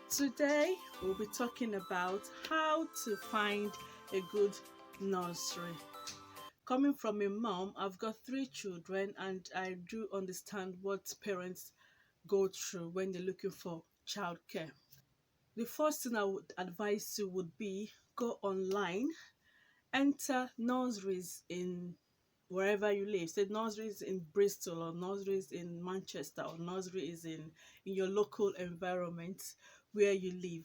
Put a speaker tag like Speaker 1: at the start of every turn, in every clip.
Speaker 1: Today we'll be talking about how to find a good nursery. Coming from a mom, I've got 3 children and I do understand what parents go through when they're looking for childcare. The first thing I would advise you would be go online, enter nurseries in wherever you live. Say nurseries in Bristol or nurseries in Manchester or nurseries in your local environment where you live.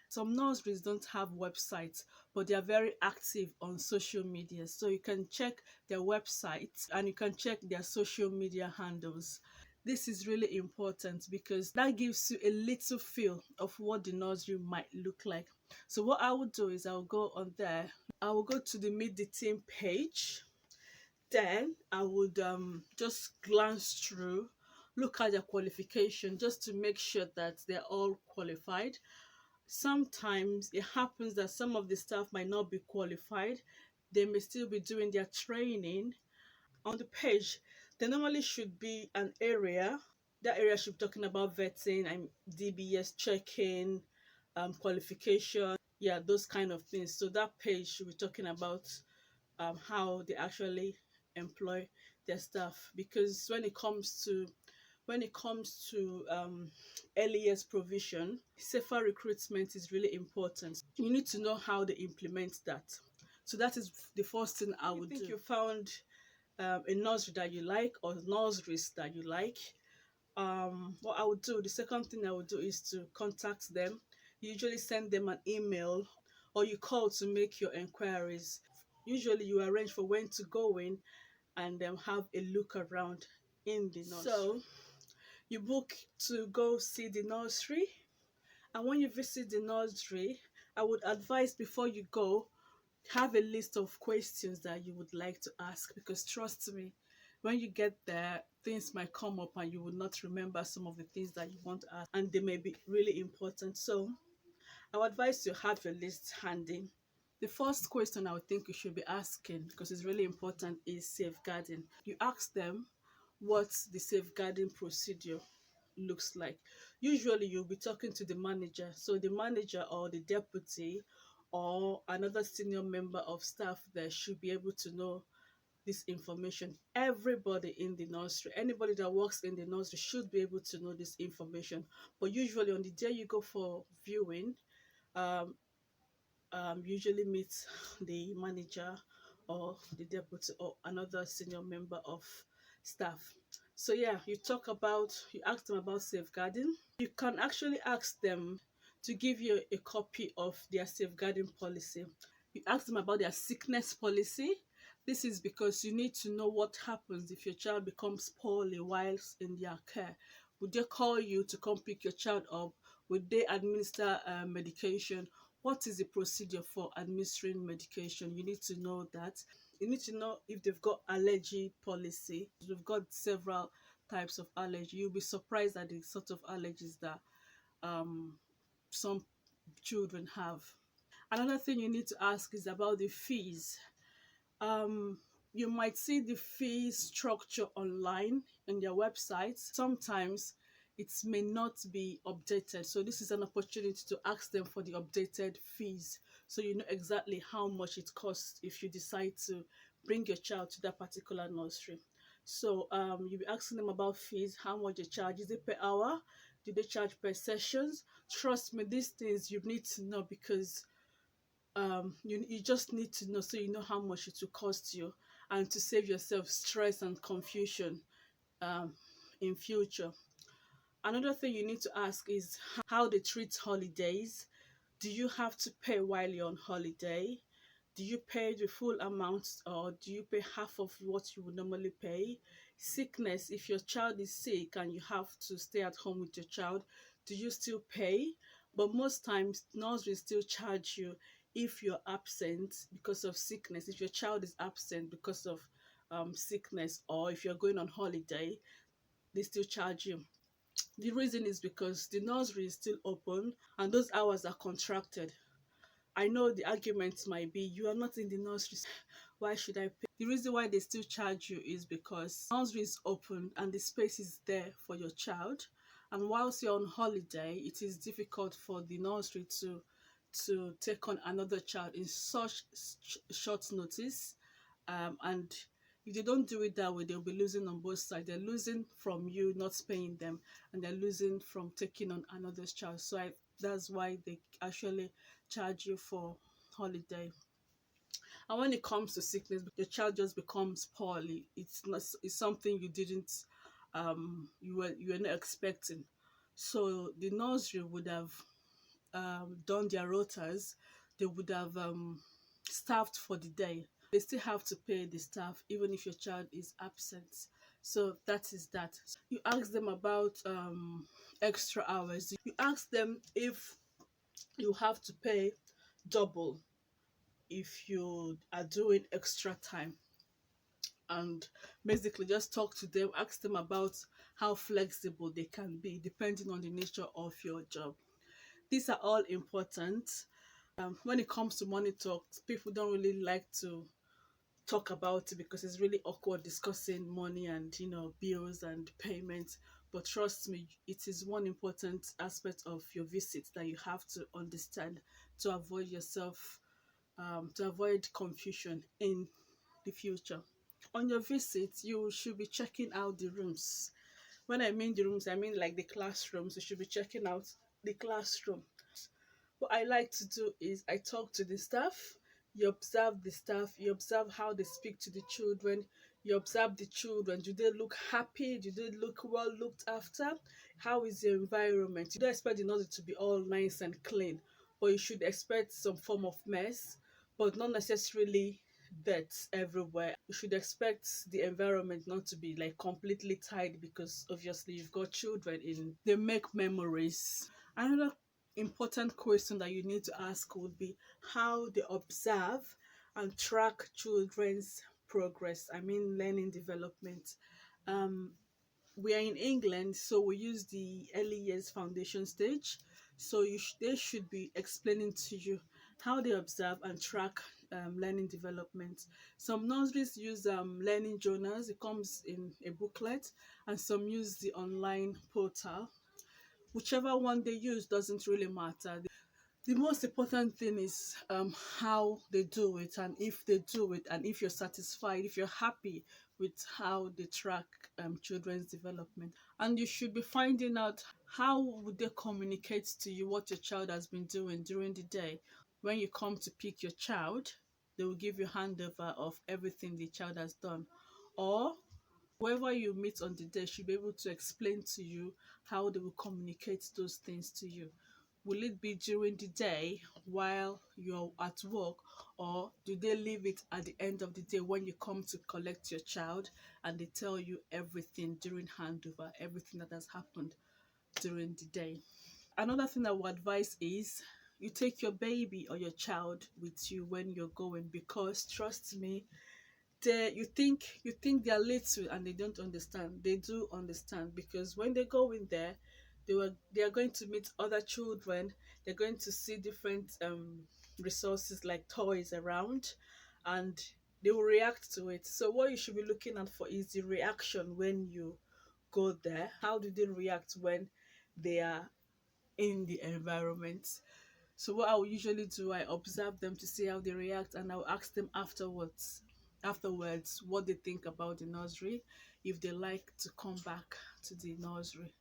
Speaker 1: Some nurseries don't have websites, but they are very active on social media. So you can check their websites and you can check their social media handles. This is really important because that gives you a little feel of what the nursery might look like. So what I would do is I'll go on there. I will go to the Meet the Team page. Then I would just glance through, look at their qualification just to make sure that they're all qualified. Sometimes it happens that some of the staff might not be qualified. They may still be doing their training. On the page, there normally should be an area. That area should be talking about vetting and DBS checking, qualification, yeah, those kind of things. So that page should be talking about how they actually employ their staff. Because when it comes to early years provision, safer recruitment is really important. You need to know how they implement that. So that is the first thing I would do. You found a nursery that you like or nurseries that you like. What I would do, the second thing I would do is to contact them. You usually send them an email or you call to make your inquiries. Usually you arrange for when to go in and have a look around in the nursery. So you book to go see the nursery, and when you visit the nursery, I would advise before you go, have a list of questions that you would like to ask, because trust me, when you get there, things might come up and you will not remember some of the things that you want to ask, and they may be really important. So I would advise you have your list handy. The first question I would think you should be asking, because it's really important, is safeguarding. You ask them what the safeguarding procedure looks like. Usually you'll be talking to the manager. So the manager or the deputy or another senior member of staff there should be able to know this information. Everybody in the nursery, anybody that works in the nursery should be able to know this information. But usually on the day you go for viewing, um, usually meet the manager or the deputy or another senior member of staff. So yeah, you ask them about safeguarding. You can actually ask them to give you a copy of their safeguarding policy. You ask them about their sickness policy. This is because you need to know what happens if your child becomes poorly whilst in their care. Would they call you to come pick your child up? Would they administer medication? What is the procedure for administering medication? You need to know that. You need to know if they've got allergy policy. We've got several types of allergy. You'll be surprised at the sort of allergies that um, some children have. Another thing you need to ask is about the fees. Um, you might see the fee structure online in their websites. Sometimes it may not be updated. So this is an opportunity to ask them for the updated fees, so you know exactly how much it costs if you decide to bring your child to that particular nursery. So you'll be asking them about fees, how much they charge. Is it per hour? Do they charge per sessions? Trust me, these things you need to know, because you just need to know so you know how much it will cost you, and to save yourself stress and confusion um, in future. Another thing you need to ask is how they treat holidays. Do you have to pay while you're on holiday? Do you pay the full amount or do you pay half of what you would normally pay? Sickness, if your child is sick and you have to stay at home with your child, do you still pay? But most times, nurseries still charge you if you're absent because of sickness. If your child is absent because of sickness, or if you're going on holiday, they still charge you. The reason is because the nursery is still open and those hours are contracted. I know the argument might be, you are not in the nursery, why should I pay? The reason why they still charge you is because nursery is open and the space is there for your child, And whilst you're on holiday, it is difficult for the nursery to take on another child in such short notice. And if they don't do it that way, they'll be losing on both sides. They're losing from you not paying them, and they're losing from taking on another's child. So that's why they actually charge you for holiday. And when it comes to sickness, your child just becomes poorly. It's not, it's something you didn't you were not expecting. So the nursery would have done their rotas. They would have staffed for the day. They still have to pay the staff even if your child is absent. So that is that. You ask them about extra hours. You ask them if you have to pay double if you are doing extra time, and basically just talk to them, ask them about how flexible they can be depending on the nature of your job. These are all important. When it comes to money talks, people don't really like to talk about it because it's really awkward discussing money and bills and payments. But trust me, it is one important aspect of your visit that you have to understand to avoid yourself to avoid confusion in the future. On your visit, you should be checking out the rooms. When I mean the rooms, I mean like the classrooms. You should be checking out the classroom. What I like to do is I talk to the staff. You observe the staff. You observe how they speak to the children. You observe the children. Do they look happy? Do they look well looked after? How is the environment? You don't expect the nursery to be all nice and clean, but you should expect some form of mess, but not necessarily dirt everywhere. You should expect the environment not to be like completely tidy because obviously you've got children in. They make memories. Another important question that you need to ask would be how they observe and track children's progress. I mean, learning development. Um, we are in England, so we use the early years foundation stage. So they should be explaining to you how they observe and track learning development. Some nurseries use learning journals. It comes in a booklet, and some use the online portal. Whichever one they use doesn't really matter. The most important thing is how they do it, and if they do it, and if you're satisfied, if you're happy with how they track children's development. And you should be finding out how would they communicate to you what your child has been doing during the day. When you come to pick your child, they will give you handover of everything the child has done. Or whoever you meet on the day should be able to explain to you how they will communicate those things to you. Will it be during the day while you're at work, or do they leave it at the end of the day when you come to collect your child and they tell you everything during handover, everything that has happened during the day? Another thing I would advise is you take your baby or your child with you when you're going, because trust me, you think they're little and they don't understand. They do understand, because when they go in there, they are going to meet other children. They're going to see different resources like toys around, and they will react to it. So what you should be looking at for is the reaction when you go there. How do they react when they are in the environment? So what I will usually do, I observe them to see how they react, and I'll ask them afterwards what they think about the nursery, if they like to come back to the nursery.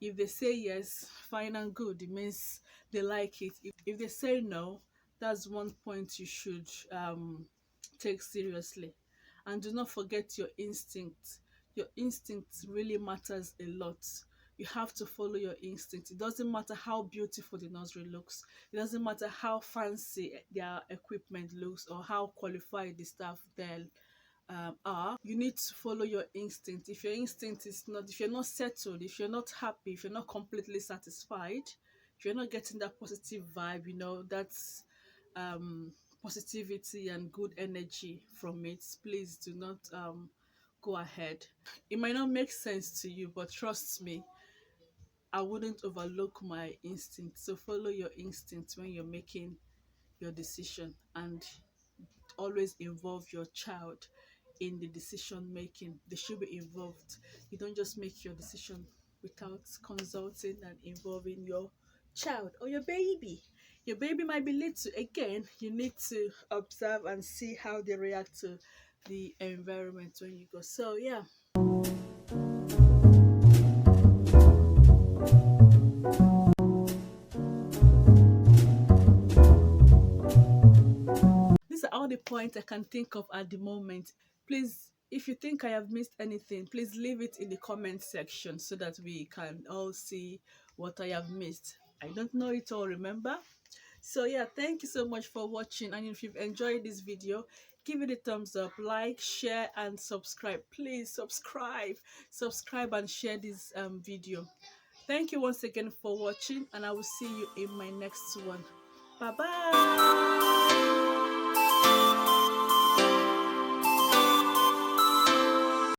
Speaker 1: If they say yes, fine and good, it means they like it. If they say no, that's one point you should take seriously. And do not forget your instinct. Your instinct really matters a lot. You have to follow your instinct. It doesn't matter how beautiful the nursery looks. It doesn't matter how fancy their equipment looks or how qualified the staff there are. You need to follow your instinct. If your instinct is not, if you're not settled, if you're not happy, if you're not completely satisfied, if you're not getting that positive vibe, that's positivity and good energy from it, please do not go ahead. It might not make sense to you, but trust me, I wouldn't overlook my instinct. So follow your instinct when you're making your decision, and always involve your child in the decision making. They should be involved. You don't just make your decision without consulting and involving your child or your baby. Your baby might be little. Again, you need to observe and see how they react to the environment when you go. So yeah. These are all the points I can think of at the moment. Please, if you think I have missed anything, please leave it in the comment section so that we can all see what I have missed. I don't know it all, remember? So yeah, thank you so much for watching, and if you've enjoyed this video, give it a thumbs up, like, share and subscribe. Please subscribe and share this video. Thank you once again for watching, and I will see you in my next one. Bye bye.